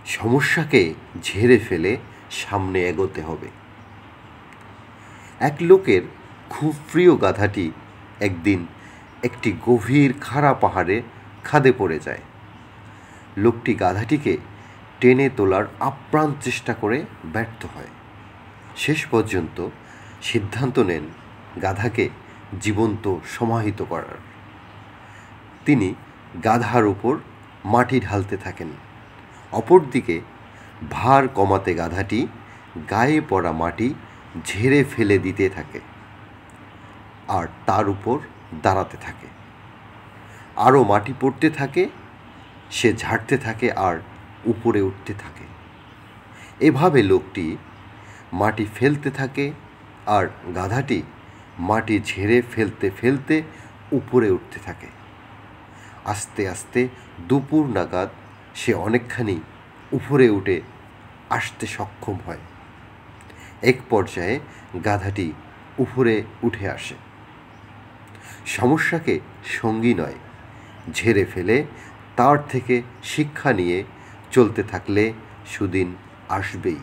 সমস্যাকে ঝেড়ে ফেলে সামনে এগোতে হবে। এক লোকের খুব প্রিয় গাধাটি একদিন একটি গভীর খাড়া পাহাড়ে খাদে পড়ে যায়। লোকটি গাধাটিকে টেনে তোলার আপ্রাণ চেষ্টা করে ব্যর্থ হয়। শেষ পর্যন্ত সিদ্ধান্ত নেন গাধাকে জীবন্ত সমাহিত করার। তিনি গাধার উপর মাটি ঢালতে থাকেন। অপরদিকে ভার কমাতে গাধাটি গায়ে পড়া মাটি ঝেড়ে ফেলে দিতে থাকে আর তার উপর দাঁড়াতে থাকে। আরও মাটি পড়তে থাকে, সে ঝাড়তে থাকে আর উপরে উঠতে থাকে। এভাবে লোকটি মাটি ফেলতে থাকে আর গাধাটি মাটি ঝেড়ে ফেলতে ফেলতে উপরে উঠতে থাকে। আস্তে আস্তে দুপুর নাগাদ সে অনেকখানি উপরে উঠে আসতে সক্ষম হয়। এক পর্যায়ে গাধাটি উপরে উঠে আসে। সমস্যাকে সঙ্গী নয়, ঝেড়ে ফেলে তার থেকে শিক্ষা নিয়ে চলতে থাকলে সুদিন আসবেই।